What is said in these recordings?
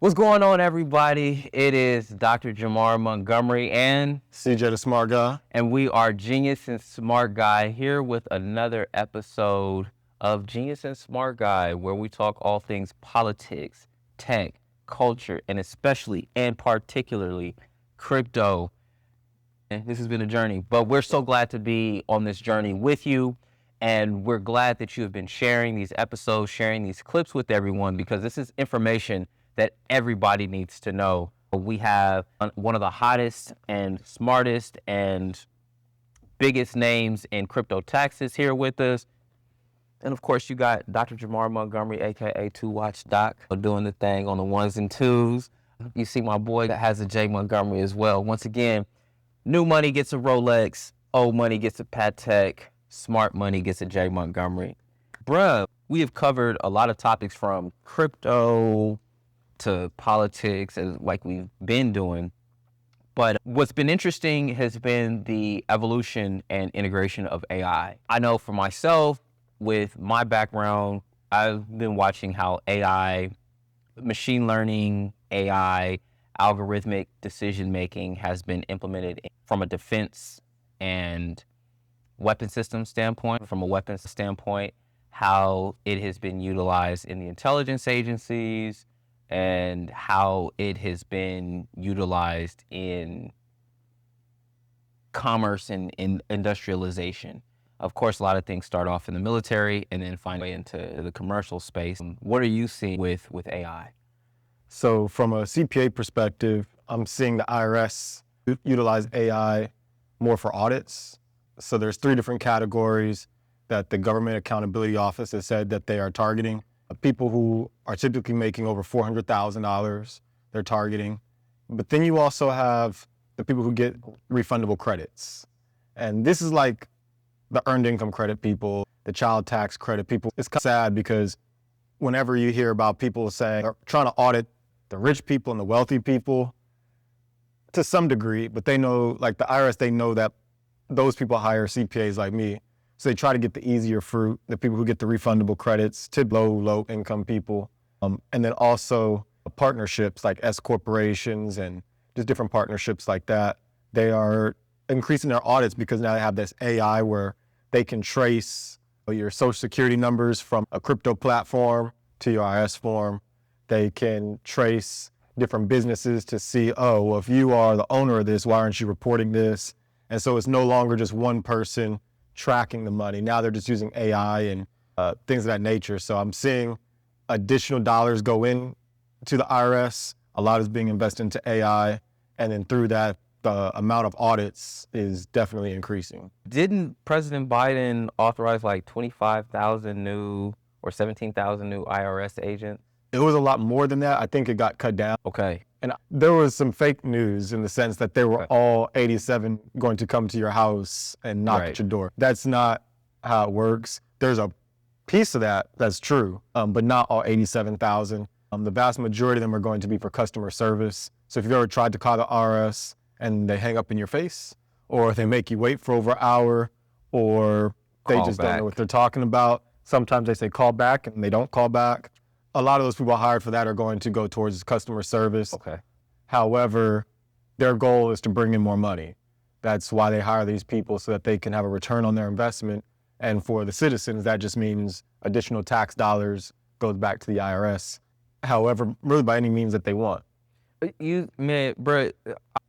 What's going on, everybody? It is Dr. Jamar Montgomery and CJ the Smart Guy. And we are Genius and Smart Guy here with another episode of Genius and Smart Guy, where we talk all things politics, tech, culture, and especially and particularly crypto. And this has been a journey, but we're so glad to be on this journey with you. And we're glad that you have been sharing these episodes, sharing these clips with everyone, because this is information that everybody needs to know. We have one of the hottest and smartest and biggest names in crypto taxes here with us. And of course, you got Dr. Jamar Montgomery, aka 2Watch Doc, doing the thing on the ones and twos. You see my boy that has a J Montgomery as well. Once again, new money gets a Rolex, old money gets a Patek, smart money gets a J Montgomery. Bruh, we have covered a lot of topics from crypto to politics, as like we've been doing. But what's been interesting has been the evolution and integration of AI. I know for myself, with my background, I've been watching how AI, machine learning, AI, algorithmic decision-making has been implemented from a defense and weapon system standpoint, from a weapons standpoint, how it has been utilized in the intelligence agencies, and how it has been utilized in commerce and in industrialization. Of course, a lot of things start off in the military and then find a way into the commercial space. What are you seeing with AI? So from a CPA perspective, I'm seeing the IRS utilize AI more for audits. So there's 3 different categories that the Government Accountability Office has said that they are targeting. People who are typically making over $400,000, they're targeting. But then you also have the people who get refundable credits. And this is like the earned income credit people, the child tax credit people. It's kind of sad because whenever you hear about people saying they're trying to audit the rich people and the wealthy people, to some degree, but they know, like the IRS, they know that those people hire CPAs like me. So they try to get the easier fruit, the people who get the refundable credits to low income people. And then also partnerships like S corporations and just different partnerships like that. They are increasing their audits because now they have this AI where they can trace your social security numbers from a crypto platform to your IRS form. They can trace different businesses to see, oh, well, if you are the owner of this, why aren't you reporting this? And so it's no longer just one person tracking the money. Now they're just using AI and things of that nature. So I'm seeing additional dollars go in to the IRS. A lot is being invested into AI. And then through that, the amount of audits is definitely increasing. Didn't President Biden authorize like 25,000 new or 17,000 new IRS agents? It was a lot more than that. I think it got cut down. Okay. And there was some fake news in the sense that they were all 87 going to come to your house and knock at your door. That's not how it works. There's a piece of that that's true, but not all 87,000. The vast majority of them are going to be for customer service. So if you've ever tried to call the IRS and they hang up in your face, or they make you wait for over an hour, or they don't know what they're talking about. Sometimes they say call back and they don't call back. A lot of those people hired for that are going to go towards customer service. Okay. However, their goal is to bring in more money. That's why they hire these people, so that they can have a return on their investment. And for the citizens, that just means additional tax dollars goes back to the IRS. However, really by any means that they want. Bro,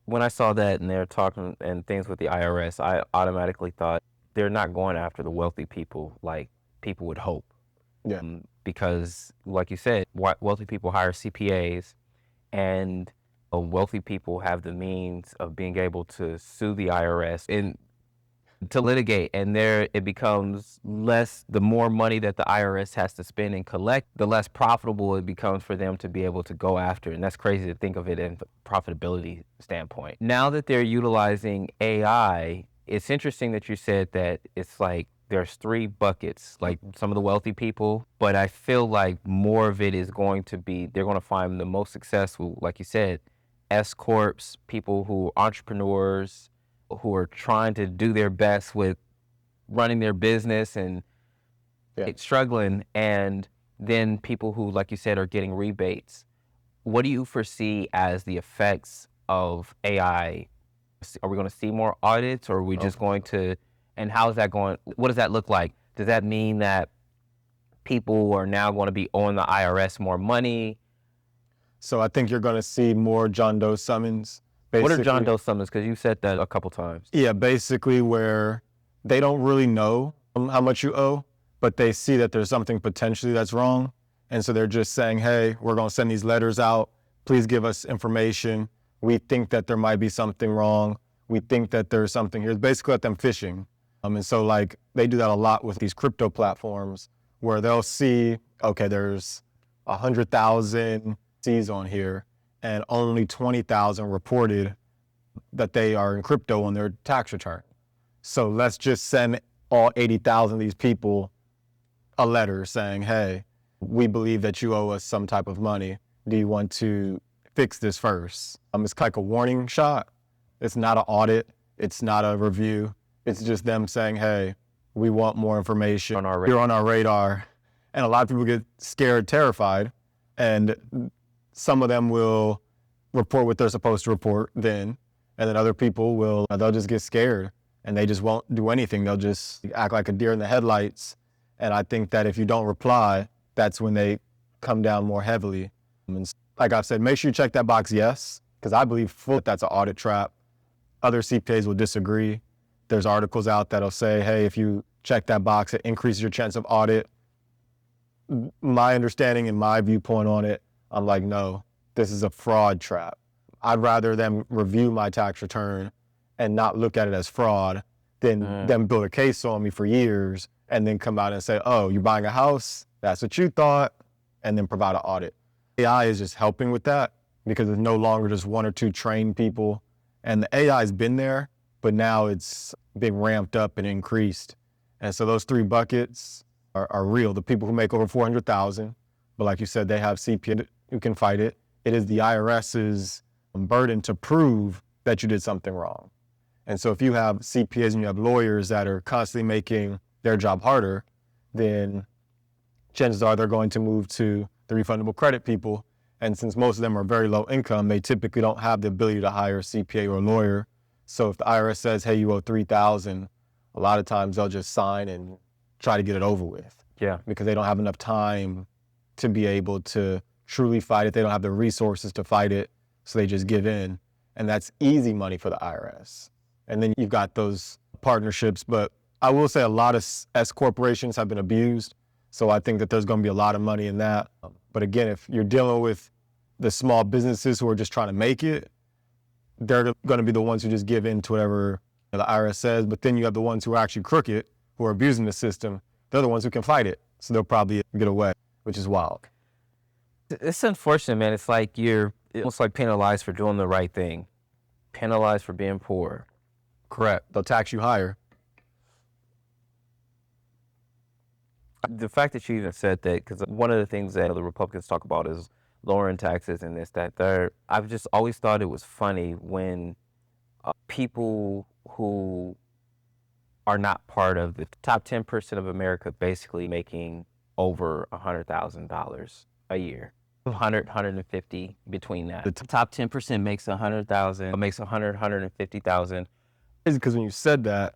when I saw that and they're talking and things with the IRS, I automatically thought they're not going after the wealthy people like people would hope. Yeah. Because, like you said, wealthy people hire CPAs, and wealthy people have the means of being able to sue the IRS and to litigate. And there it becomes less, the more money that the IRS has to spend and collect, the less profitable it becomes for them to be able to go after. And that's crazy to think of it in a profitability standpoint. Now that they're utilizing AI, it's interesting that you said that it's like, there's 3 buckets, like some of the wealthy people, but I feel like more of it is going to be, they're going to find the most successful, like you said, S corps, people who are entrepreneurs, who are trying to do their best with running their business and struggling, and then people who, like you said, are getting rebates. what do you foresee as the effects of AI? Are we going to see more audits, or are we just going to, and how is that going? What does that look like? Does that mean that people are now going to be owing the IRS more money? So I think you're going to see more John Doe summons. What are John Doe summons? Because you said that a couple times. Yeah, basically where they don't really know how much you owe, but they see that there's something potentially that's wrong. And so they're just saying, hey, we're going to send these letters out. Please give us information. We think that there might be something wrong. We think that there's something here. It's basically like them phishing. And so like they do that a lot with these crypto platforms where they'll see, okay, there's 100,000 C's on here and only 20,000 reported that they are in crypto on their tax return. So let's just send all 80,000 of these people a letter saying, hey, we believe that you owe us some type of money. Do you want to fix this first? It's like a warning shot. It's not an audit. It's not a review. It's just them saying, hey, we want more information. You're on our radar. And a lot of people get scared, terrified, and some of them will report what they're supposed to report then, and then other people they'll just get scared and they just won't do anything. They'll just act like a deer in the headlights. And I think that if you don't reply, that's when they come down more heavily. And like I've said, make sure you check that box yes, because I believe that that's an audit trap. Other CPAs will disagree. There's articles out that'll say, hey, if you check that box, it increases your chance of audit. My understanding and my viewpoint on it, I'm like, no, this is a fraud trap. I'd rather them review my tax return and not look at it as fraud than them build a case on me for years and then come out and say, oh, you're buying a house? That's what you thought, and then provide an audit. AI is just helping with that because it's no longer just one or two trained people. And the AI has been there, but now it's being ramped up and increased. And so those three buckets are real. The people who make over 400,000, but like you said, they have CPA who can fight it. It is the IRS's burden to prove that you did something wrong. And so if you have CPAs and you have lawyers that are constantly making their job harder, then chances are they're going to move to the refundable credit people. And since most of them are very low income, they typically don't have the ability to hire a CPA or a lawyer. So if the IRS says, hey, you owe $3,000, a lot of times they'll just sign and try to get it over with. Yeah. Because they don't have enough time to be able to truly fight it. They don't have the resources to fight it. So they just give in. And that's easy money for the IRS. And then you've got those partnerships. But I will say a lot of S corporations have been abused. So I think that there's going to be a lot of money in that. But again, if you're dealing with the small businesses who are just trying to make it, they're going to be the ones who just give in to whatever the IRS says. But then you have the ones who are actually crooked, who are abusing the system. They're the ones who can fight it. So they'll probably get away, which is wild. It's unfortunate, man. It's like you're almost like penalized for doing the right thing, penalized for being poor. Correct. They'll tax you higher. The fact that you even said that, because one of the things that the Republicans talk about is lowering taxes and this, that, third. I've just always thought it was funny when people who are not part of the top 10% of America basically making over $100,000 a year. 100, 150 between that. The top 10% makes 100,000, makes 100, 150,000. It's because when you said that,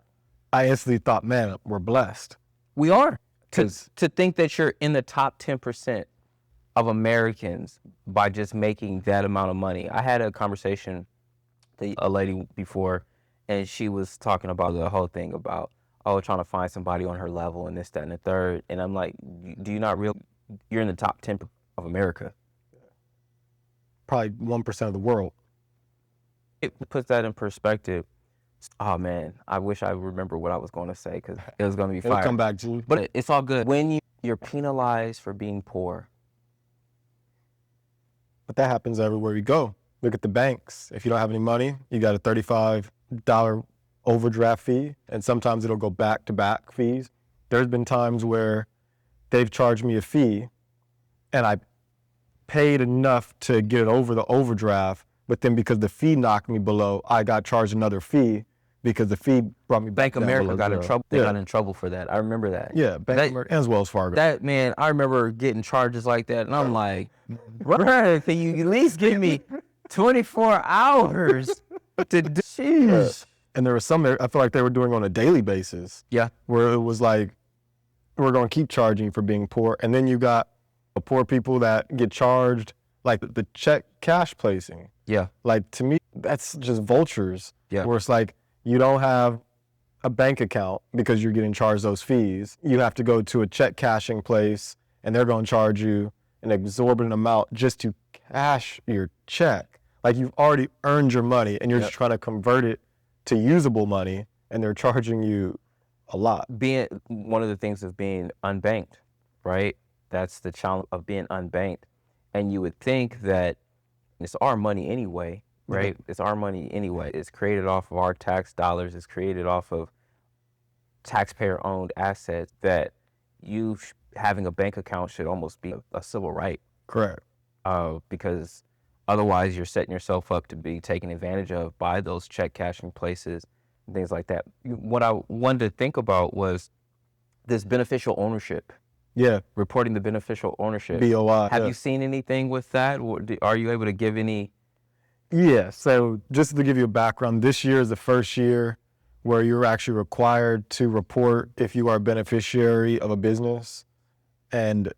I instantly thought, man, we're blessed. We are. To think that you're in the top 10% of Americans by just making that amount of money. I had a conversation with a lady before, and she was talking about the whole thing about, trying to find somebody on her level and this, that, and the third. And I'm like, do you not realize you're in the top 10 of America? Probably 1% of the world. It puts that in perspective. Oh man, I wish I remember what I was going to say because it was going to be fire. It'll come back to you. But it's all good. When you're penalized for being poor. But that happens everywhere you go. Look at the banks. If you don't have any money, you got a $35 overdraft fee, and sometimes it'll go back-to-back fees. There's been times where they've charged me a fee, and I paid enough to get it over the overdraft, but then because the fee knocked me below, I got charged another fee because the fee brought me back Bank of down America below got in zero. trouble. They Yeah. got in trouble for that. I remember that. Yeah, Bank of America and Wells Fargo. That, man, I remember getting charges like that, and I'm like, bruh, can you at least give me 24 hours to do? Jeez. And there was some, I feel like they were doing on a daily basis. Yeah. Where it was like, we're going to keep charging you for being poor. And then you got poor people that get charged, like the check cash placing. Yeah. Like, to me, that's just vultures. Yeah. Where it's like, you don't have a bank account because you're getting charged those fees. You have to go to a check cashing place, and they're going to charge you an exorbitant amount just to cash your check. Like, you've already earned your money, and you're just trying to convert it to usable money, and they're charging you a lot. One of the things of being unbanked, right? That's the challenge of being unbanked. And you would think that it's our money anyway, right? It's our money anyway. It's created off of our tax dollars. It's created off of taxpayer-owned assets, that you having a bank account should almost be a civil right. Correct. Because otherwise you're setting yourself up to be taken advantage of by those check cashing places and things like that. What I wanted to think about was this beneficial ownership. Yeah. Reporting the beneficial ownership. BOI. Have you seen anything with that? Are you able to give any? Yeah, so just to give you a background, this year is the first year where you're actually required to report if you are a beneficiary of a business. And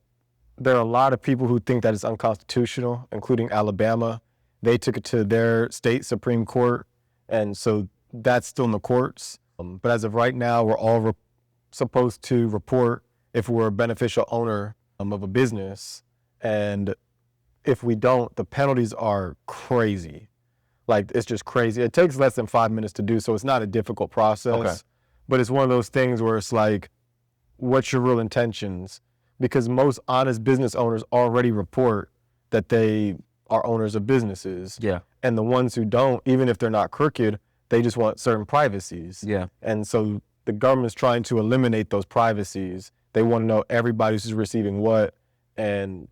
there are a lot of people who think that it's unconstitutional, including Alabama. They took it to their state Supreme Court, and so that's still in the courts. But as of right now, we're all supposed to report if we're a beneficial owner of a business. And if we don't, the penalties are crazy. Like, it's just crazy. It takes less than 5 minutes to do, so it's not a difficult process. Okay. But it's one of those things where it's like, what's your real intentions? Because most honest business owners already report that they are owners of businesses. Yeah. And the ones who don't, even if they're not crooked, they just want certain privacies. Yeah. And so the government's trying to eliminate those privacies. They want to know everybody who's receiving what. And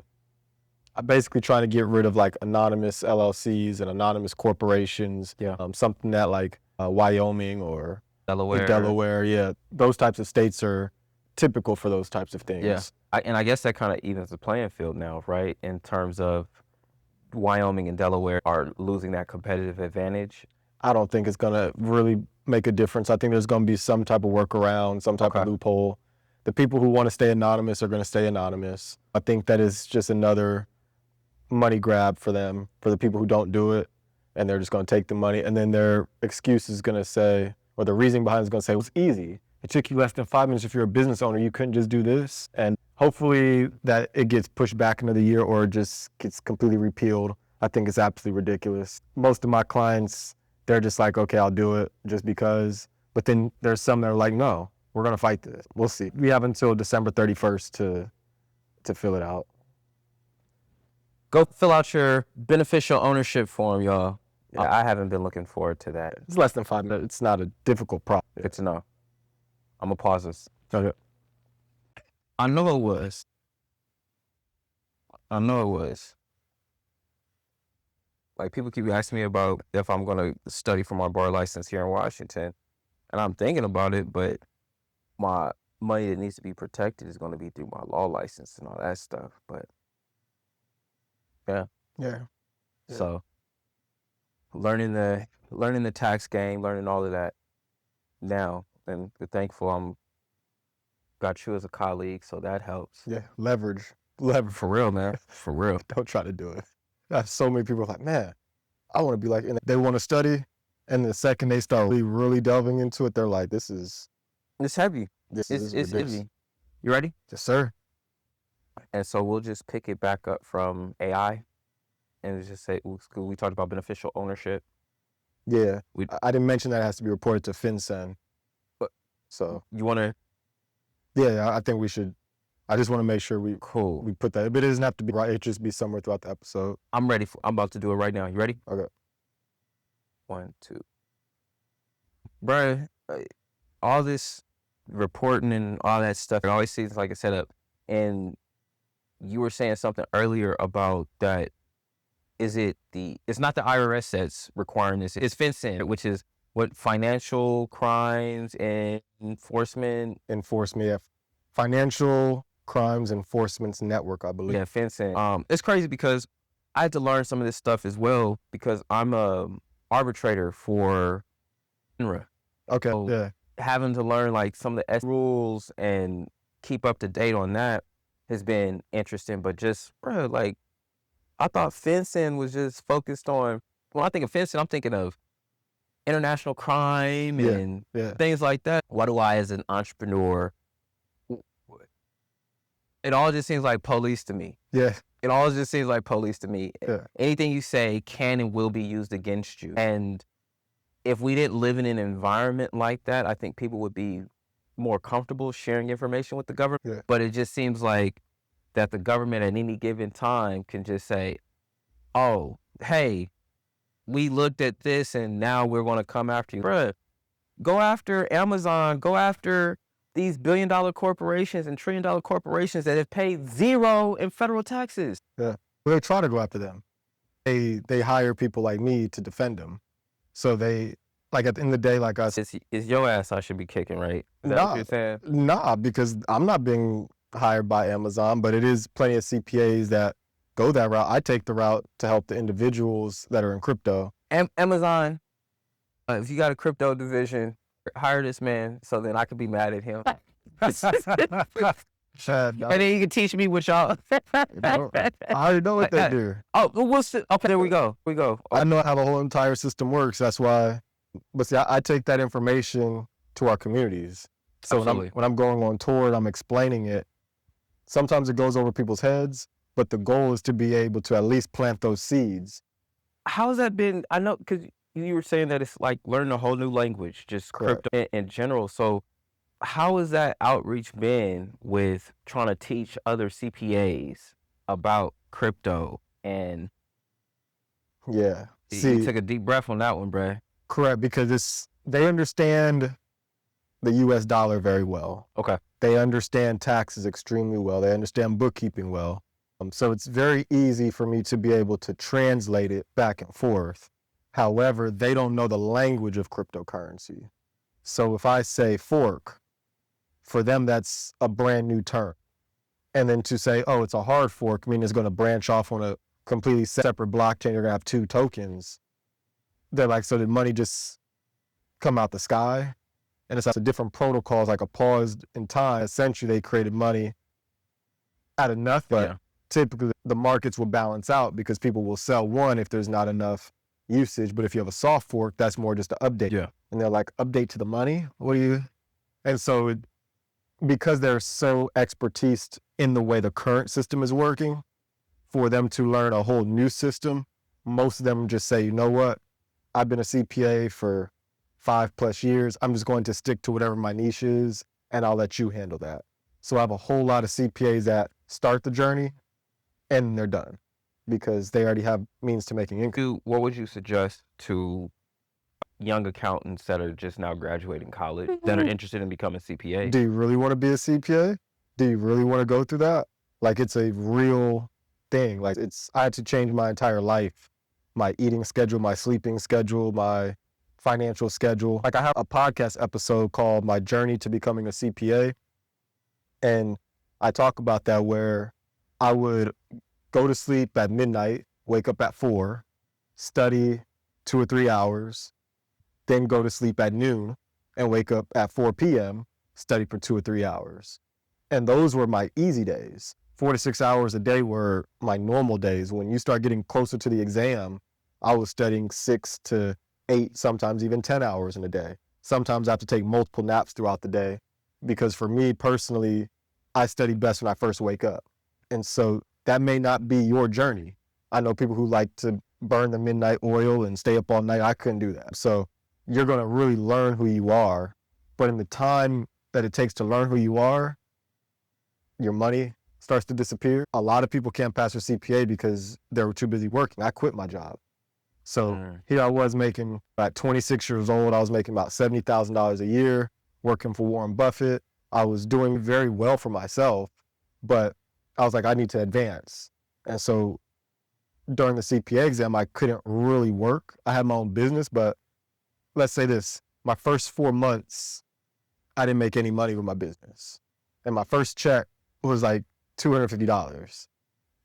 I'm basically trying to get rid of like anonymous LLCs and anonymous corporations. Yeah. Something that like Wyoming or Delaware. Yeah. Those types of states are typical for those types of things. Yeah. And I guess that kind of evens the playing field now, right? In terms of Wyoming and Delaware are losing that competitive advantage. I don't think it's going to really make a difference. I think there's going to be some type of workaround, some type of loophole. The people who want to stay anonymous are going to stay anonymous. I think that is just another money grab for them, for the people who don't do it, and they're just going to take the money, and then their excuse is going to say, or the reasoning behind it is going to say, well, it's easy. It took you less than 5 minutes. If you're a business owner, you couldn't just do this. And hopefully that it gets pushed back another year or just gets completely repealed. I think it's absolutely ridiculous. Most of my clients, they're just like, okay, I'll do it just because. But then there's some that are like, no, we're going to fight this. We'll see. We have until December 31st to fill it out. Go fill out your beneficial ownership form, y'all. Yeah, I haven't been looking forward to that. It's less than 5 minutes. It's not a difficult process. Good to know. I'm going to pause this. Okay. I know it was. Like, people keep asking me about if I'm going to study for my bar license here in Washington. And I'm thinking about it, but my money that needs to be protected is going to be through my law license and all that stuff. But Yeah. so learning the tax game, learning all of that now, and we're thankful I'm got you as a colleague, so that helps. Yeah. Leverage. For real, man. For real. Don't try to do it. I have so many people like, man, I want to be like, and they want to study, and the second they start really delving into it, they're like, It's heavy. This It's is ridiculous. heavy. You ready? Yes, sir. And so we'll just pick it back up from AI and just say, we talked about beneficial ownership. Yeah. I didn't mention that it has to be reported to FinCEN. But so you want to? Yeah, I think we should. I just want to make sure we put that. But it doesn't have to be right. It just be somewhere throughout the episode. I'm ready. I'm about to do it right now. You ready? Okay. 1, 2. Bruh, all this reporting and all that stuff, it always seems like a setup. And you were saying something earlier about that. It's not the IRS that's requiring this. It's FinCEN, which is what financial crimes and enforcement? Enforcement, yeah. Financial Crimes Enforcement Network, I believe. Yeah, fencing. It's crazy because I had to learn some of this stuff as well because I'm a arbitrator for FINRA. Okay, So yeah. having to learn like some of the rules and keep up to date on that has been interesting. But just, bro, like I thought fencing was just focused on. When I think of fencing, I'm thinking of international crime Yeah, and yeah. things like that. Why do I, as an entrepreneur, it all just seems like police to me. Yeah, It all just seems like police to me. yeah. Anything you say can and will be used against you. And if we didn't live in an environment like that, I think people would be more comfortable sharing information with the government. Yeah. But it just seems like that the government at any given time can just say, oh, hey, we looked at this and now we're going to come after you. Bruh, go after Amazon, go after these billion-dollar corporations and trillion-dollar corporations that have paid zero in federal taxes. Yeah. Well, they try to go after them. They hire people like me to defend them. So they, like at the end of the day, like us. It's your ass I should be kicking, right? Is that what you're saying? Nah, because I'm not being hired by Amazon, but it is plenty of CPAs that go that route. I take the route to help the individuals that are in crypto. Amazon, if you got a crypto division, hire this man so then I could be mad at him. Chad, And then you can teach me what y'all. I already know what they do. Oh, okay, there we go. I know how the whole entire system works. That's why. But see, I take that information to our communities. So when I'm going on tour and I'm explaining it, sometimes it goes over people's heads, but the goal is to be able to at least plant those seeds. How's that been? I know, because you were saying that it's like learning a whole new language, just Correct. crypto in general. So how has that outreach been with trying to teach other CPAs about crypto? And Yeah. you took a deep breath on that one, bruh. Correct, because they understand the US dollar very well. Okay. They understand taxes extremely well. They understand bookkeeping well. So it's very easy for me to be able to translate it back and forth. However, they don't know the language of cryptocurrency. So if I say fork, for them, that's a brand new term. And then to say, oh, it's a hard fork, meaning it's going to branch off on a completely separate blockchain. You're going to have two tokens. They're like, so did money just come out the sky? And it's a different protocols, like a pause in time. Essentially, they created money out of nothing. But typically, the markets will balance out because people will sell one if there's not enough usage. But if you have a soft fork, that's more just an update. Yeah. And they're like, update to the money? What do you? And so because they're so expertised in the way the current system is working, for them to learn a whole new system, most of them just say, you know what? I've been a CPA for 5+ years. I'm just going to stick to whatever my niche is, and I'll let you handle that. So I have a whole lot of CPAs that start the journey and they're done because they already have means to making income. What would you suggest to young accountants that are just now graduating college that are interested in becoming CPA? Do you really want to be a CPA? Do you really want to go through that? Like, it's a real thing. Like, I had to change my entire life, my eating schedule, my sleeping schedule, my financial schedule. Like, I have a podcast episode called My Journey to Becoming a CPA. And I talk about that, where I would go to sleep at midnight, wake up at 4, study 2 or 3 hours, then go to sleep at noon and wake up at 4 p.m., study for 2 or 3 hours. And those were my easy days. 4 to 6 hours a day were my normal days. When you start getting closer to the exam, I was studying 6 to 8, sometimes even 10 hours in a day. Sometimes I have to take multiple naps throughout the day because for me personally, I study best when I first wake up. And so that may not be your journey. I know people who like to burn the midnight oil and stay up all night. I couldn't do that. So you're going to really learn who you are. But in the time that it takes to learn who you are, your money starts to disappear. A lot of people can't pass their CPA because they were too busy working. I quit my job. So here I was making, at 26 years old, I was making about $70,000 a year, working for Warren Buffett. I was doing very well for myself, but I was like, I need to advance. And so during the CPA exam, I couldn't really work. I had my own business, but let's say this, my first 4 months, I didn't make any money with my business. And my first check was like $250.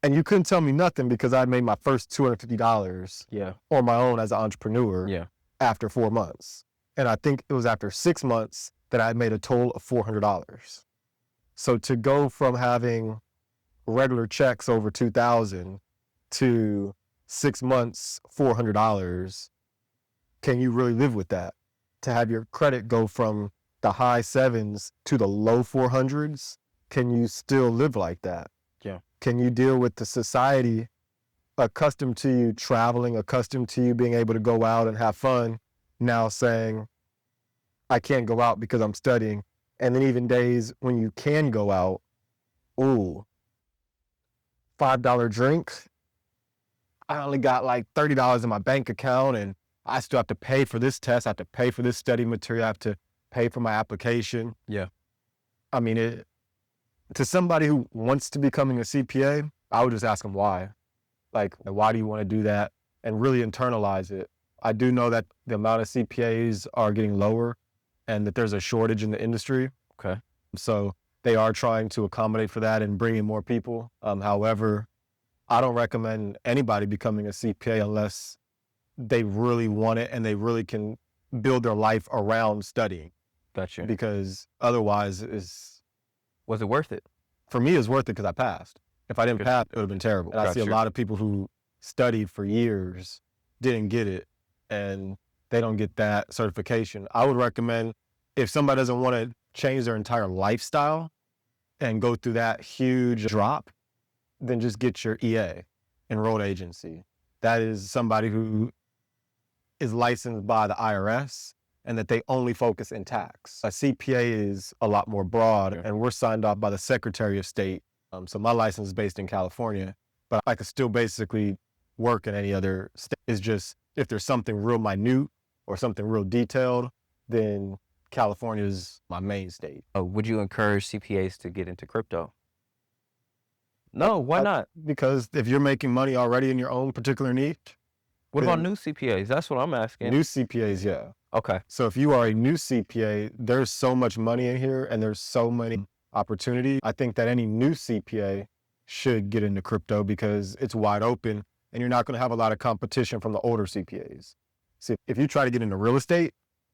And you couldn't tell me nothing because I made my first $250 on my own as an entrepreneur after 4 months. And I think it was after 6 months that I made a total of $400. So to go from having regular checks over $2,000 to 6 months, $400, can you really live with that? To have your credit go from the high sevens to the low 400s, can you still live like that? Yeah. Can you deal with the society accustomed to you traveling, accustomed to you being able to go out and have fun, now saying, I can't go out because I'm studying. And then even days when you can go out, ooh, $5 drink, I only got like $30 in my bank account and I still have to pay for this test, I have to pay for this study material, I have to pay for my application. Yeah. I mean, to somebody who wants to becoming a CPA, I would just ask them why. Like, why do you want to do that? And really internalize it. I do know that the amount of CPAs are getting lower and that there's a shortage in the industry. Okay. So they are trying to accommodate for that and bring in more people. However, I don't recommend anybody becoming a CPA unless they really want it and they really can build their life around studying. Gotcha. Because otherwise, was it worth it? For me, it's worth it because I passed. If I didn't pass, it would have been terrible. And I see a lot of people who studied for years, didn't get it, and they don't get that certification. I would recommend if somebody doesn't want to change their entire lifestyle and go through that huge drop, then just get your EA, enrolled agency. That is somebody who is licensed by the IRS and that they only focus in tax. A CPA is a lot more broad, and we're signed off by the Secretary of State. So my license is based in California, but I could still basically work in any other state. It's just if there's something real minute or something real detailed, then California is my main state. Would you encourage CPAs to get into crypto? No, why not? Because if you're making money already in your own particular niche. What about new CPAs? That's what I'm asking. New CPAs, yeah. Okay. So if you are a new CPA, there's so much money in here and there's so many opportunities. I think that any new CPA should get into crypto because it's wide open and you're not going to have a lot of competition from the older CPAs. See, if you try to get into real estate,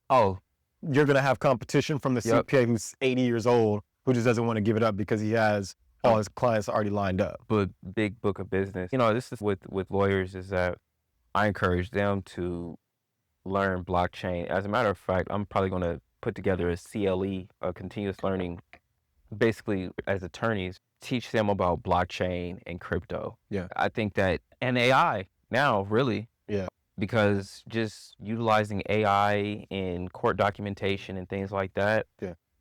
you're going to have competition from the CPA who's 80 years old who just doesn't want to give it up because he has all his clients already lined up. But big book of business. You know, this is with lawyers is that I encourage them to learn blockchain. As a matter of fact, I'm probably going to put together a CLE, a continuous learning, basically as attorneys, teach them about blockchain and crypto. Yeah. I think that, and AI now, really. Yeah. Because just utilizing AI in court documentation and things like that,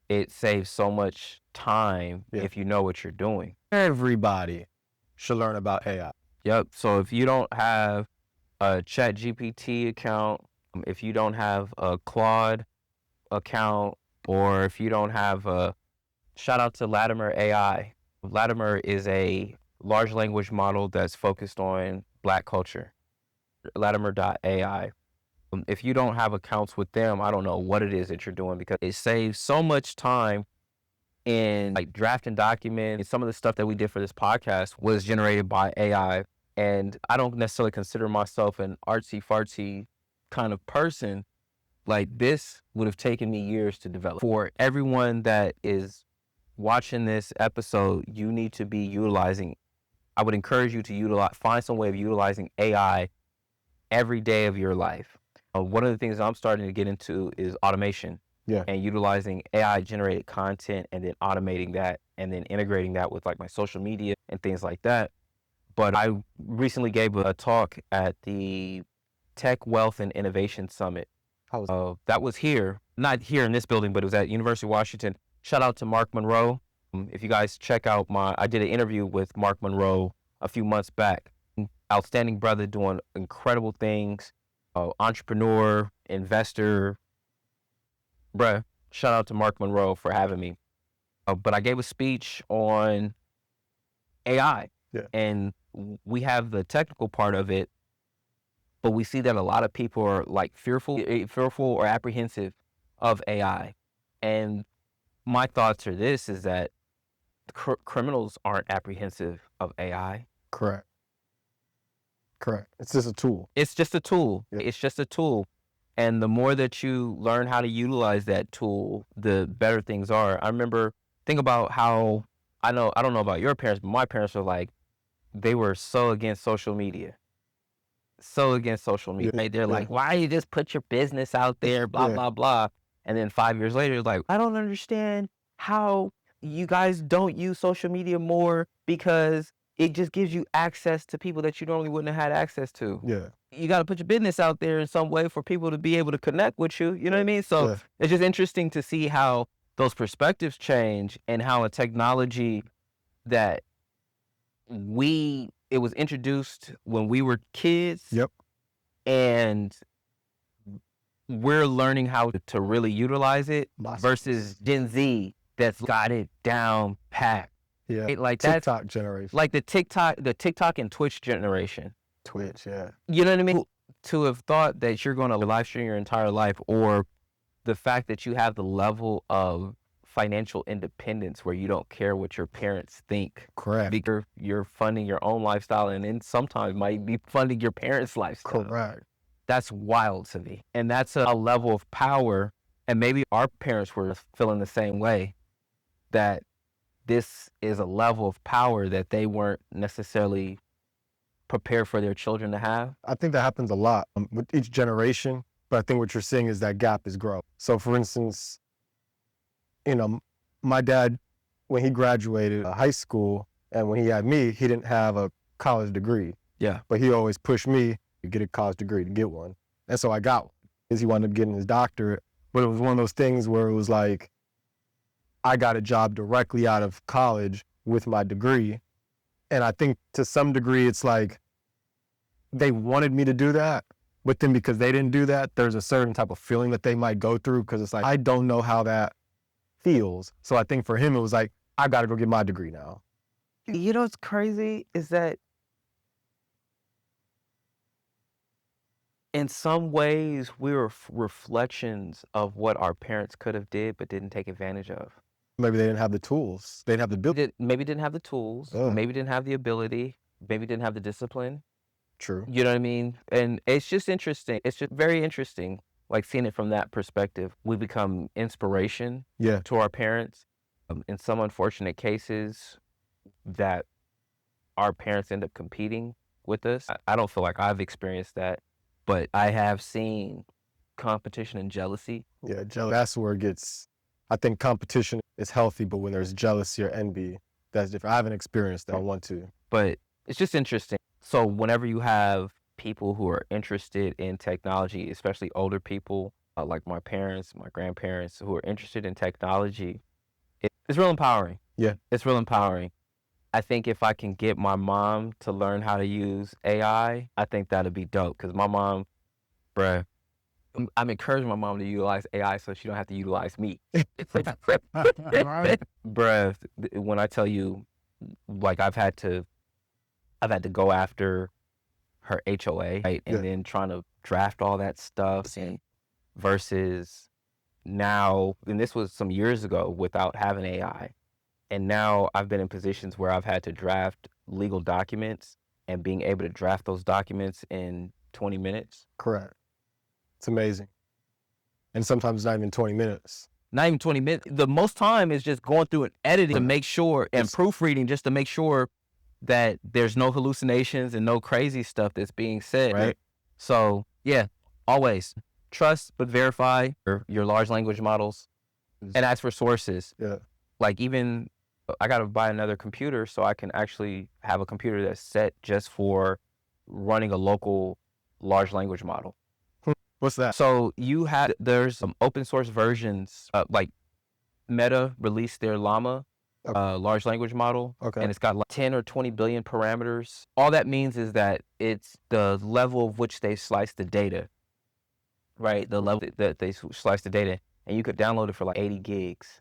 it saves so much time if you know what you're doing. Everybody should learn about AI. Yep. So if you don't have a ChatGPT account, if you don't have a Claude account, or if you don't have a, shout out to Latimer AI. Latimer is a large language model that's focused on Black culture. Latimer.ai. If you don't have accounts with them, I don't know what it is that you're doing because it saves so much time in like drafting documents. And some of the stuff that we did for this podcast was generated by AI. And I don't necessarily consider myself an artsy-fartsy kind of person. Like this would have taken me years to develop. For everyone that is watching this episode, you need to be utilizing, I would encourage you to find some way of utilizing AI every day of your life. One of the things I'm starting to get into is automation and utilizing AI generated content and then automating that and then integrating that with like my social media and things like that. But I recently gave a talk at the Tech, Wealth, and Innovation Summit. That was here, not here in this building, but it was at University of Washington. Shout out to Mark Monroe. If you guys check out I did an interview with Mark Monroe a few months back. Outstanding brother doing incredible things. Entrepreneur, investor. Bruh, shout out to Mark Monroe for having me. But I gave a speech on AI. Yeah. And we have the technical part of it, but we see that a lot of people are like fearful or apprehensive of AI. And my thoughts are this, is that criminals aren't apprehensive of AI. Correct. It's just a tool. It's just a tool. Yeah. It's just a tool. And the more that you learn how to utilize that tool, the better things are. Think about how, I don't know about your parents, but my parents were like, they were so against social media. Right? They're like, why you just put your business out there, blah, blah, blah. And then 5 years later, like, I don't understand how you guys don't use social media more, because it just gives you access to people that you normally wouldn't have had access to. Yeah. You got to put your business out there in some way for people to be able to connect with you. You know what I mean? So it's just interesting to see how those perspectives change, and how a technology that it was introduced when we were kids. Yep. And we're learning how to really utilize it versus Gen Z that's got it down pat. Yeah. Like TikTok generation. Like the TikTok and Twitch generation. Twitch, yeah. You know what I mean? To have thought that you're going to live stream your entire life, or the fact that you have the level of financial independence where you don't care what your parents think. Correct. Because you're funding your own lifestyle, and then sometimes might be funding your parents' lifestyle. Correct. That's wild to me. And that's a level of power. And maybe our parents were feeling the same way, that this is a level of power that they weren't necessarily prepared for their children to have. I think that happens a lot with each generation, but I think what you're seeing is that gap is growing. So for instance, my dad, when he graduated high school and when he had me, he didn't have a college degree. Yeah. But he always pushed me to get a college degree, to get one. And so I got one, because he wound up getting his doctorate. But it was one of those things where it was like, I got a job directly out of college with my degree. And I think to some degree, it's like they wanted me to do that. But then because they didn't do that, there's a certain type of feeling that they might go through, because it's like, I don't know how that feels. So I think for him, it was like, I got to go get my degree now. You know what's crazy is that in some ways, we were reflections of what our parents could have did but didn't take advantage of. Maybe they didn't have the tools. They didn't have the ability. Maybe didn't have the tools. Maybe didn't have the ability. Maybe didn't have the discipline. True. You know what I mean? And it's just interesting. It's just very interesting, like seeing it from that perspective. We become inspiration to our parents. In some unfortunate cases, that our parents end up competing with us. I don't feel like I've experienced that, but I have seen competition and jealousy. Yeah, jealousy. That's where it gets, I think competition is healthy, but when there's jealousy or envy, that's different. I haven't experienced that. I want to. But it's just interesting. So whenever you have people who are interested in technology, especially older people, like my parents, my grandparents, who are interested in technology, it's real empowering. Yeah. It's real empowering. I think if I can get my mom to learn how to use AI, I think that'd be dope. Because my mom, I'm encouraging my mom to utilize AI so she don't have to utilize me. Bruh, when I tell you, like I've had to go after her HOA, right? And then trying to draft all that stuff, and versus now, and this was some years ago without having AI. And now I've been in positions where I've had to draft legal documents and being able to draft those documents in 20 minutes. Correct. It's amazing. And sometimes it's not even 20 minutes. Not even 20 minutes. The most time is just going through and editing to make sure, and proofreading just to make sure that there's no hallucinations and no crazy stuff that's being said. Right. So yeah, always trust but verify your large language models and ask for sources. Yeah. Like even I got to buy another computer so I can actually have a computer that's set just for running a local large language model. What's that? So there's some open source versions, like Meta released their Llama large language model, and it's got like 10 or 20 billion parameters. All that means is that it's the level of which they slice the data, right? The level that they slice the data, and you could download it for like 80 gigs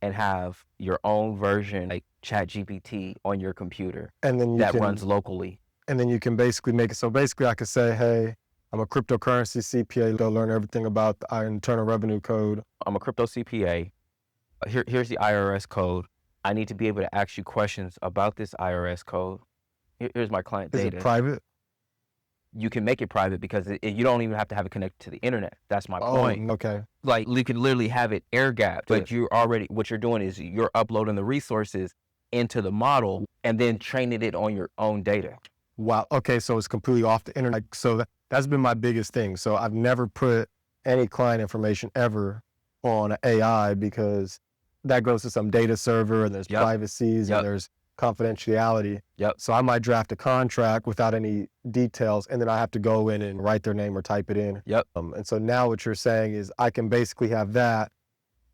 and have your own version, like ChatGPT on your computer, and then that runs locally. And then you can basically make it. So basically I could say, hey, I'm a cryptocurrency CPA. They'll learn everything about the Internal Revenue Code. I'm a crypto CPA. Here's the IRS code. I need to be able to ask you questions about this IRS code. Here's my client Is data. it private? You can make it private because you don't even have to have it connected to the internet. That's my point. Okay. Like you can literally have it air gapped, but what you're doing is you're uploading the resources into the model and then training it on your own data. Wow. Okay. So it's completely off the internet. So that's been my biggest thing. So I've never put any client information ever on AI because that goes to some data server and there's privacies and there's confidentiality. So I might draft a contract without any details and then I have to go in and write their name or type it in. And so now what you're saying is I can basically have that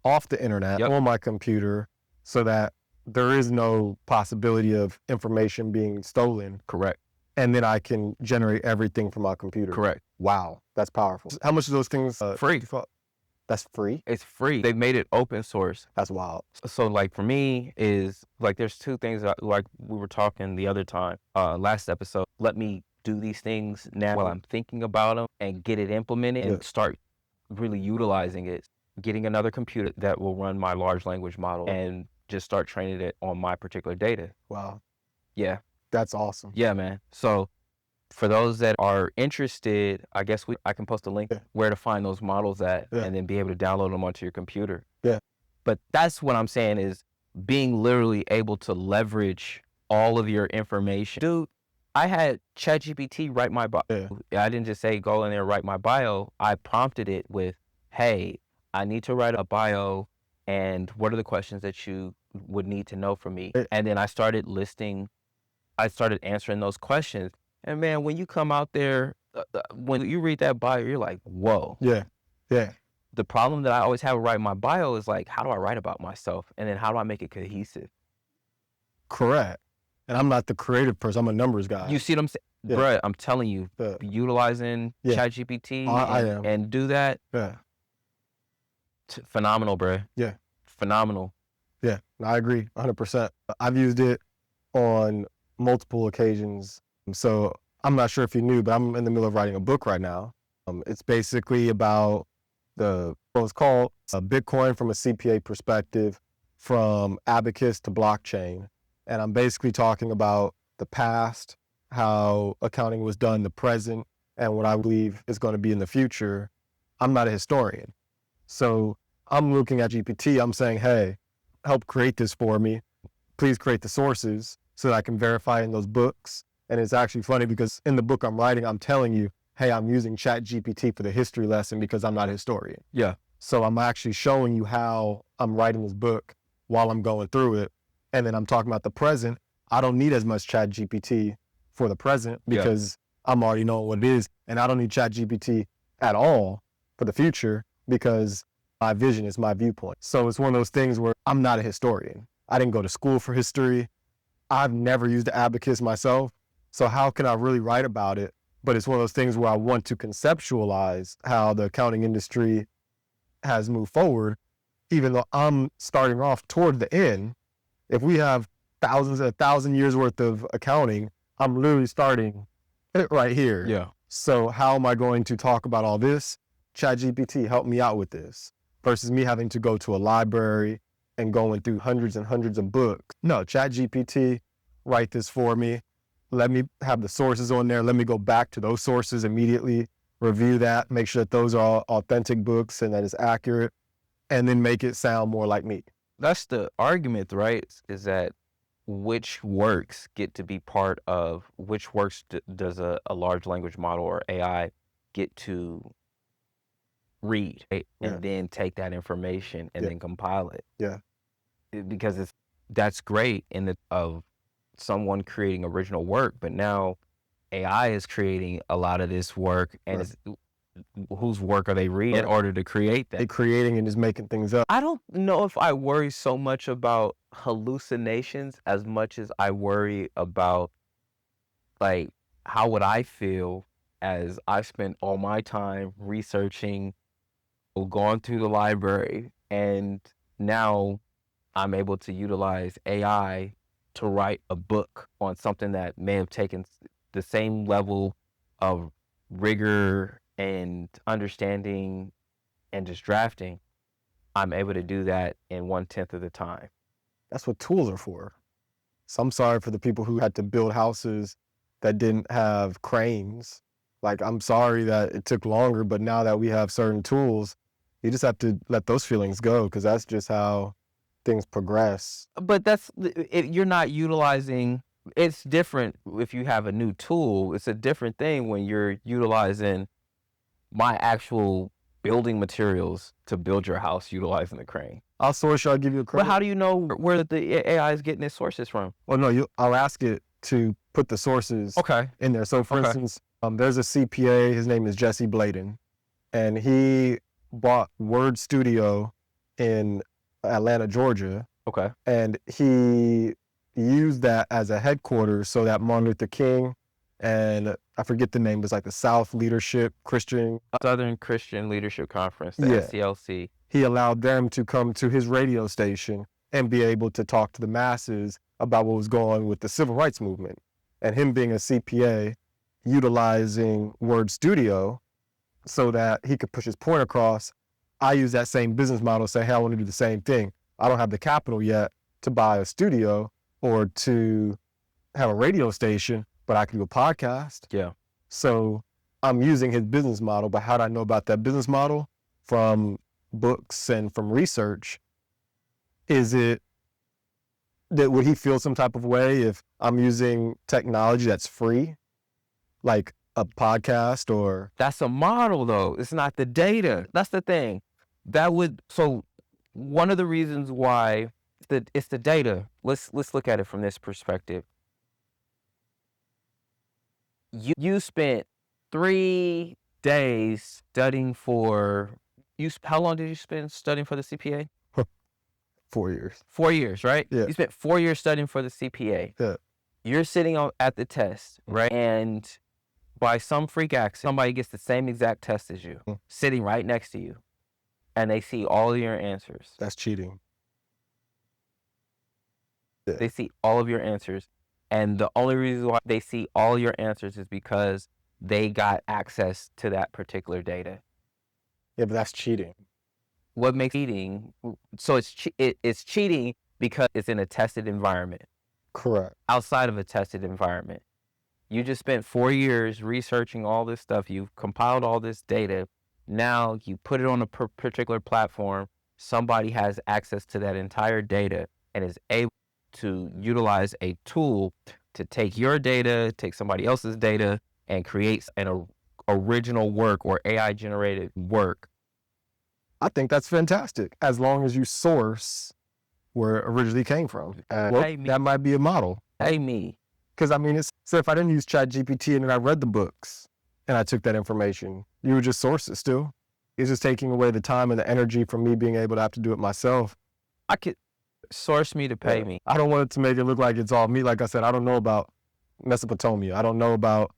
off the internet on my computer so that there is no possibility of information being stolen. Correct. And then I can generate everything from my computer. Correct. Wow, that's powerful. How much are those things? Free. That's free? It's free. They've made it open source. That's wild. So like for me is like there's two things that, like we were talking the other time, last episode. Let me do these things now while I'm thinking about them and get it implemented and start really utilizing it. Getting another computer that will run my large language model and just start training it on my particular data. Wow. Yeah. That's awesome. Yeah, man. So for those that are interested, I guess I can post a link where to find those models at and then be able to download them onto your computer. But that's what I'm saying is being literally able to leverage all of your information. Dude, I had ChatGPT write my bio. I didn't just say go in there and write my bio. I prompted it with, hey, I need to write a bio and what are the questions that you would need to know from me? And then I started answering those questions. And man, when you come out there, when you read that bio, you're like, whoa. Yeah. The problem that I always have with writing my bio is like, how do I write about myself? And then how do I make it cohesive? Correct. And I'm not the creative person. I'm a numbers guy. You see what I'm saying? Bruh, I'm telling you, utilizing ChatGPT and do that. Phenomenal, bruh. Phenomenal. I agree 100%. I've used it on multiple occasions. So I'm not sure if you knew, but I'm in the middle of writing a book right now. It's basically about what's called Bitcoin from a CPA perspective, from abacus to blockchain. And I'm basically talking about the past, how accounting was done, the present, and what I believe is going to be in the future. I'm not a historian. So I'm looking at GPT, I'm saying, hey, help create this for me. Please create the sources so that I can verify in those books. And it's actually funny because in the book I'm writing, I'm telling you, hey, I'm using ChatGPT for the history lesson because I'm not a historian. So I'm actually showing you how I'm writing this book while I'm going through it. And then I'm talking about the present. I don't need as much ChatGPT for the present because I'm already knowing what it is. And I don't need ChatGPT at all for the future because my vision is my viewpoint. So it's one of those things where I'm not a historian. I didn't go to school for history. I've never used the abacus myself. So how can I really write about it? But it's one of those things where I want to conceptualize how the accounting industry has moved forward, even though I'm starting off toward the end. If we have 1,000 years worth of accounting, I'm literally starting right here. So how am I going to talk about all this? ChatGPT, help me out with this, versus me having to go to a library and going through hundreds and hundreds of books. No, ChatGPT, write this for me. Let me have the sources on there. Let me go back to those sources immediately, review that, make sure that those are all authentic books and that it's accurate, and then make it sound more like me. That's the argument, right? Is that which works get to be part of, which works does a large language model or AI get to read, right? And then take that information and then compile it. Because that's great of someone creating original work, but now AI is creating a lot of this work, and whose work are they reading in order to create that? They're creating and just making things up. I don't know if I worry so much about hallucinations as much as I worry about, like, how would I feel as I spent all my time researching, going through the library, and now I'm able to utilize AI to write a book on something that may have taken the same level of rigor and understanding and just drafting, I'm able to do that in 1/10 of the time. That's what tools are for. So I'm sorry for the people who had to build houses that didn't have cranes. Like, I'm sorry that it took longer, but now that we have certain tools, you just have to let those feelings go, because that's just how things progress. But you're not utilizing, it's different if you have a new tool. It's a different thing when you're utilizing my actual building materials to build your house utilizing the crane. I'll source you, I'll give you a crane. But how do you know where the AI is getting its sources from? Well, no, I'll ask it to put the sources Okay. in there. So, for instance, there's a CPA, his name is Jesse Bladen, and he bought Word Studio in Atlanta, Georgia, Okay. and he used that as a headquarters so that Martin Luther King and I forget the name, it was like the Southern Christian Leadership Conference, the Yeah. SCLC. he allowed them to come to his radio station and be able to talk to the masses about what was going on with the civil rights movement. And him being a CPA, utilizing Word Studio so that he could push his point across. I use that same business model, say, hey, I want to do the same thing. I don't have the capital yet to buy a studio or to have a radio station, but I can do a podcast. Yeah. So I'm using his business model, but how do I know about that business model? From books and from research. Is it that would he feel some type of way if I'm using technology that's free, like a podcast or? That's a model though. It's not the data. That's the thing. So one of the reasons why it's the data. Let's look at it from this perspective. You spent 3 days studying for how long did you spend studying for the CPA? 4 years. 4 years, right? Yeah. You spent 4 years studying for the CPA. Yeah. You're sitting at the test, right? And by some freak accident, somebody gets the same exact test as you, sitting right next to you, and they see all of your answers. That's cheating. Yeah. They see all of your answers, and the only reason why they see all your answers is because they got access to that particular data. Yeah, but that's cheating. What makes cheating? So it's cheating because it's in a tested environment. Correct. Outside of a tested environment, you just spent 4 years researching all this stuff. You've compiled all this data. Now you put it on a particular platform. Somebody has access to that entire data and is able to utilize a tool to take your data, take somebody else's data, and create an original work or AI generated work. I think that's fantastic, as long as you source where it originally came from. That might be a model. Pay me. Because I mean, so if I didn't use ChatGPT and then I read the books and I took that information, you would just source it still. It's just taking away the time and the energy from me being able to have to do it myself. I could source me to pay me. I don't want it to make it look like it's all me. Like I said, I don't know about Mesopotamia. I don't know about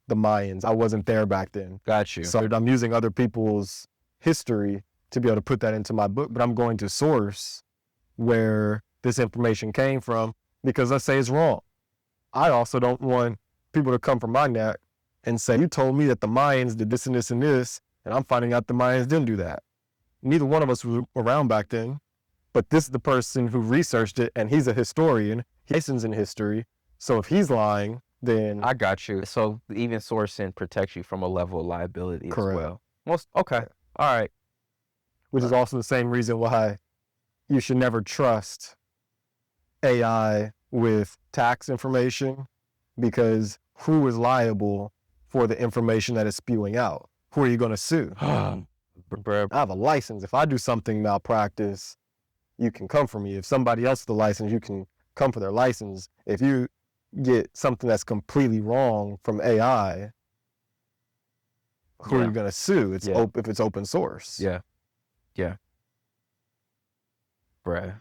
the Mayans. I wasn't there back then. Got you. So I'm using other people's history to be able to put that into my book, but I'm going to source where this information came from, because let's say it's wrong. I also don't want people to come from my neck and say, you told me that the Mayans did this and this and this, and I'm finding out the Mayans didn't do that. Neither one of us was around back then, but this is the person who researched it, and he's a historian, he's licensed in history, so if he's lying, then... I got you. So even sourcing protects you from a level of liability. Correct. As well. Okay. All right. Which is also the same reason why you should never trust AI with tax information, because who is liable for the information that is spewing out? Who are you going to sue? I have a license. If I do something malpractice, you can come for me. If somebody else has the license, you can come for their license. If you get something that's completely wrong from AI, who are you going to sue? If it's open source. Yeah. Yeah. Bruh.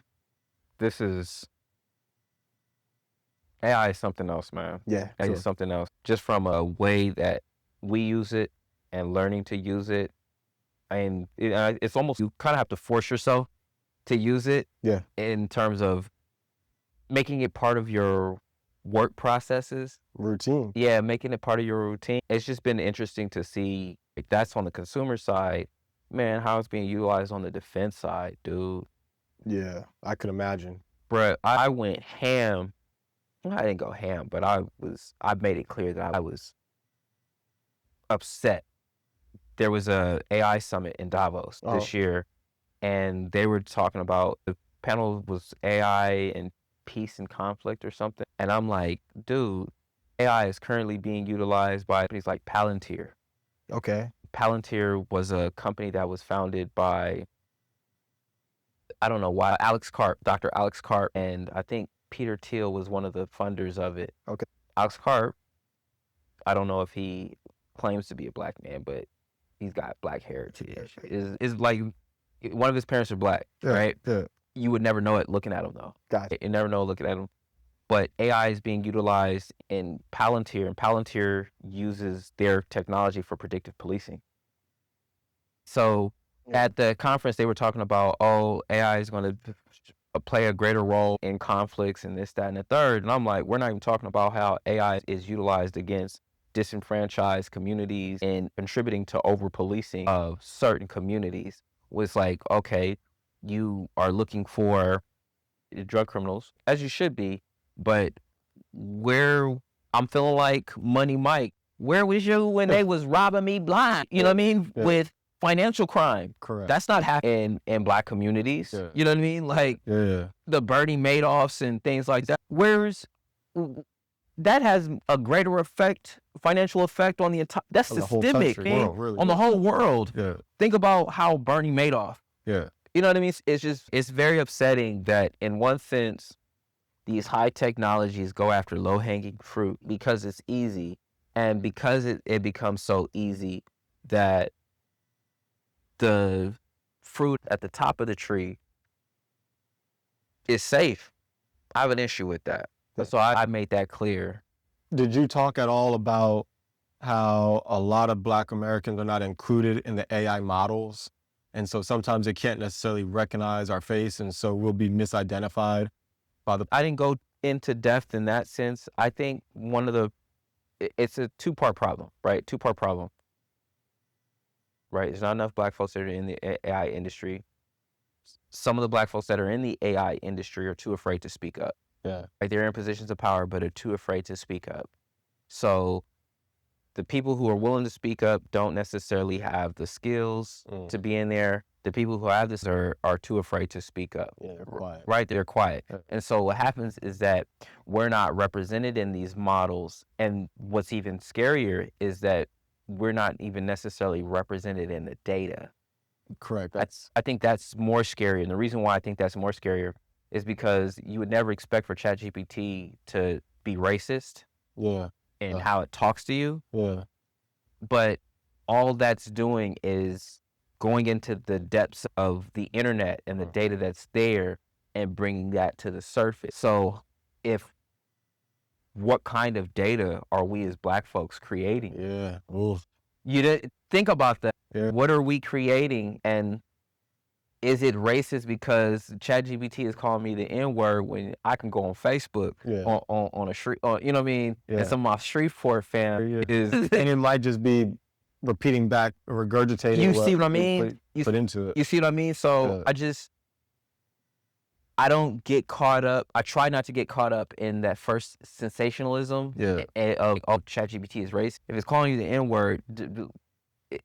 AI is something else, man. Yeah. AI is something else. Just from a way that we use it and learning to use it. And it's almost, you kind of have to force yourself to use it. Yeah. In terms of making it part of your work processes. Routine. Yeah, making it part of your routine. It's just been interesting to see if that's on the consumer side, man, how it's being utilized on the defense side, dude. Yeah, I could imagine. Bruh, I went ham. Well, I didn't go ham, but I made it clear that I was upset. There was a AI summit in Davos this year, and they were talking about, the panel was AI and peace and conflict or something. And I'm like, dude, AI is currently being utilized by companies like Palantir. Okay. Palantir was a company that was founded by, I don't know why, Dr. Alex Karp, and I think Peter Thiel was one of the funders of it. Okay. Alex Karp, I don't know if he claims to be a black man, but he's got black heritage. Is like, one of his parents are black, right? Yeah. You would never know it looking at him, though. Gotcha. You never know looking at him. But AI is being utilized in Palantir, and Palantir uses their technology for predictive policing. So at the conference, they were talking about, AI is going to play a greater role in conflicts and this, that, and the third. And I'm like, we're not even talking about how AI is utilized against disenfranchised communities and contributing to over-policing of certain communities. Was like, okay, you are looking for drug criminals, as you should be, but where I'm feeling like Money Mike, where was you when they was robbing me blind? You know what I mean? Yeah. With financial crime. Correct. That's not happening in black communities. Yeah. You know what I mean? Like the Bernie Madoffs and things like that. That has a greater financial effect on the entire, that's On the whole systemic, country, man. world, really. On the whole world. Yeah. Think about how Bernie Madoff, Yeah. you know what I mean? It's very upsetting that in one sense, these high technologies go after low-hanging fruit because it's easy, and because it becomes so easy that the fruit at the top of the tree is safe. I have an issue with that. So I made that clear. Did you talk at all about how a lot of Black Americans are not included in the AI models? And so sometimes it can't necessarily recognize our face, and so we'll be misidentified by the... I didn't go into depth in that sense. I think it's a two-part problem, right? Two-part problem, right? There's not enough Black folks that are in the AI industry. Some of the Black folks that are in the AI industry are too afraid to speak up. Yeah. Like, they're in positions of power, but are too afraid to speak up. So the people who are willing to speak up don't necessarily have the skills to be in there. The people who have this are too afraid to speak up. Yeah, they're quiet. Right, they're quiet. Yeah. And so what happens is that we're not represented in these models. And what's even scarier is that we're not even necessarily represented in the data. Correct. I think that's more scary. And the reason why I think that's more scarier is because you would never expect for ChatGPT to be racist in how it talks to you. Yeah. But all that's doing is going into the depths of the internet and the data that's there and bringing that to the surface. So what kind of data are we as Black folks creating? Yeah. Oof. You didn't think about that. Yeah. What are we creating? And is it racist because ChatGPT is calling me the N-word when I can go on Facebook on a street, you know what I mean? Yeah. And some of my Streetport fam is... And it might just be repeating back, regurgitating. You see what I mean? Put into it. You see what I mean? So I don't get caught up. I try not to get caught up in that first sensationalism of ChatGPT is racist. If it's calling you the N-word,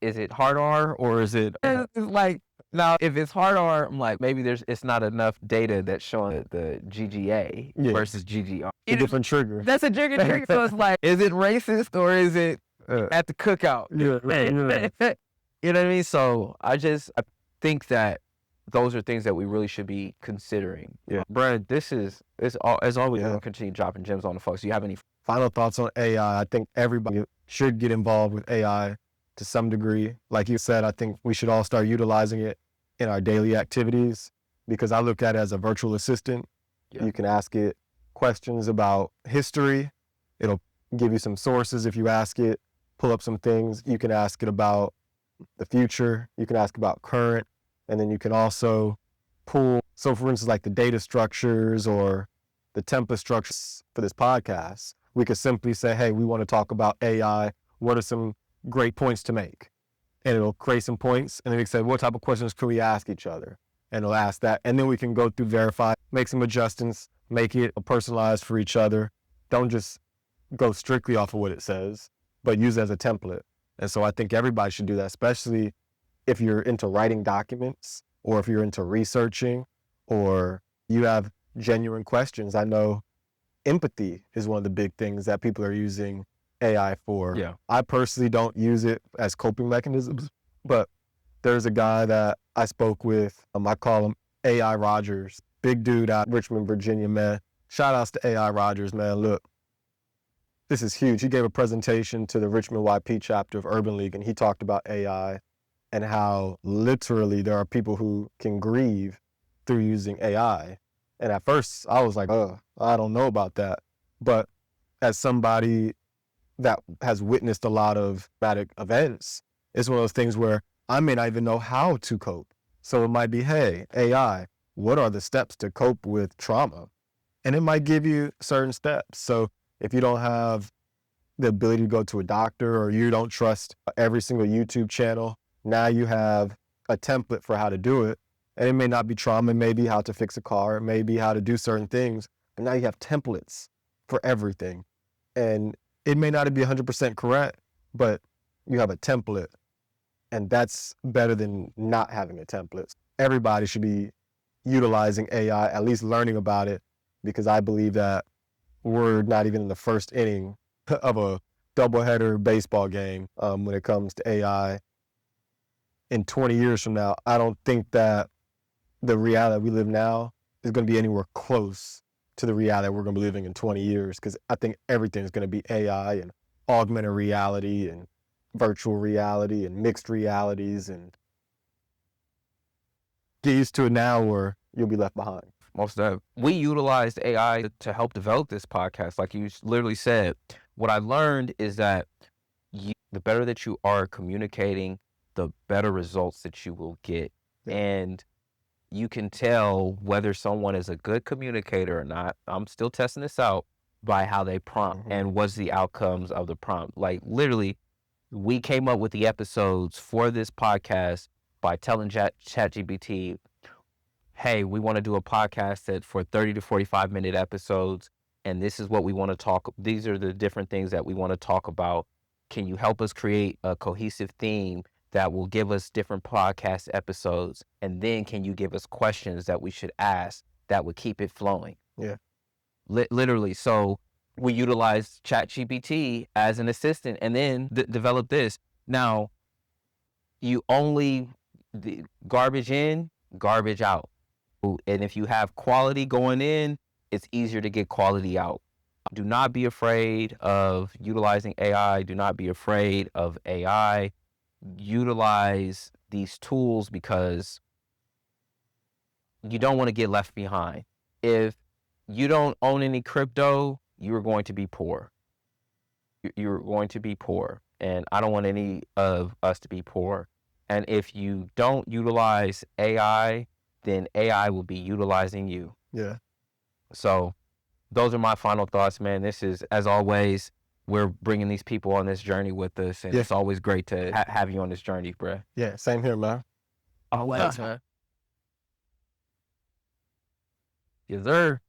is it hard R or is it... It's like... Now, if it's hard R, I'm like, maybe it's not enough data that's showing the GGA versus GGR. A different trigger. That's a trigger. So it's like, is it racist or is it at the cookout? Yeah. You know what I mean? So I think that those are things that we really should be considering. Yeah. Brad, as always, we're going to continue dropping gems on the folks. Do you have any final thoughts on AI? I think everybody should get involved with AI to some degree. Like you said, I think we should all start utilizing it in our daily activities, because I look at it as a virtual assistant. Yeah. You can ask it questions about history. It'll give you some sources if you ask it, pull up some things. You can ask it about the future. You can ask about current, and then you can also pull, so for instance, like the data structures or the template structures for this podcast, we could simply say, hey, we want to talk about AI. What are some great points to make? And it'll create some points. And then we can say, what type of questions could we ask each other? And it'll ask that. And then we can go through, verify, make some adjustments, make it personalized for each other. Don't just go strictly off of what it says, but use it as a template. And so I think everybody should do that, especially if you're into writing documents or if you're into researching or you have genuine questions. I know empathy is one of the big things that people are using AI for. Yeah. I personally don't use it as coping mechanisms, but there's a guy that I spoke with, I call him AI Rogers, big dude out of Richmond, Virginia, man. Shout outs to AI Rogers, man. Look, this is huge. He gave a presentation to the Richmond YP chapter of Urban League, and he talked about AI and how literally there are people who can grieve through using AI. And at first I was like, I don't know about that. But as somebody that has witnessed a lot of traumatic events, it's one of those things where I may not even know how to cope. So it might be, hey, AI, what are the steps to cope with trauma? And it might give you certain steps. So if you don't have the ability to go to a doctor or you don't trust every single YouTube channel, now you have a template for how to do it. And it may not be trauma, it may be how to fix a car, it may be how to do certain things, but now you have templates for everything. And it may not be 100% correct, but you have a template, and that's better than not having a template. Everybody should be utilizing AI, at least learning about it, because I believe that we're not even in the first inning of a doubleheader baseball game when it comes to AI. In 20 years from now, I don't think that the reality we live now is going to be anywhere close to the reality we're going to be living in 20 years, because I think everything is going to be AI and augmented reality and virtual reality and mixed realities, and get used to it now or you'll be left behind. Most of we utilized AI to help develop this podcast. Like you literally said, what I learned is that the better that you are communicating, the better results that you will get. Yeah. And you can tell whether someone is a good communicator or not. I'm still testing this out by how they prompt and what's the outcomes of the prompt. Like literally, we came up with the episodes for this podcast by telling ChatGPT, hey, we want to do a podcast that for 30 to 45 minute episodes, and this is what we want to talk. These are the different things that we want to talk about. Can you help us create a cohesive theme that will give us different podcast episodes? And then can you give us questions that we should ask that would keep it flowing? Yeah. Literally. So we utilize ChatGPT as an assistant and then develop this. Now, you only garbage in, garbage out. And if you have quality going in, it's easier to get quality out. Do not be afraid of utilizing AI. Do not be afraid of AI. Utilize these tools because you don't want to get left behind. If you don't own any crypto, you're going to be poor. You're going to be poor. And I don't want any of us to be poor. And if you don't utilize AI, then AI will be utilizing you. Yeah. So those are my final thoughts, man. This is, as always, we're bringing these people on this journey with us, and it's always great to have you on this journey, bruh. Yeah, same here, man. Always, man. Yes, sir.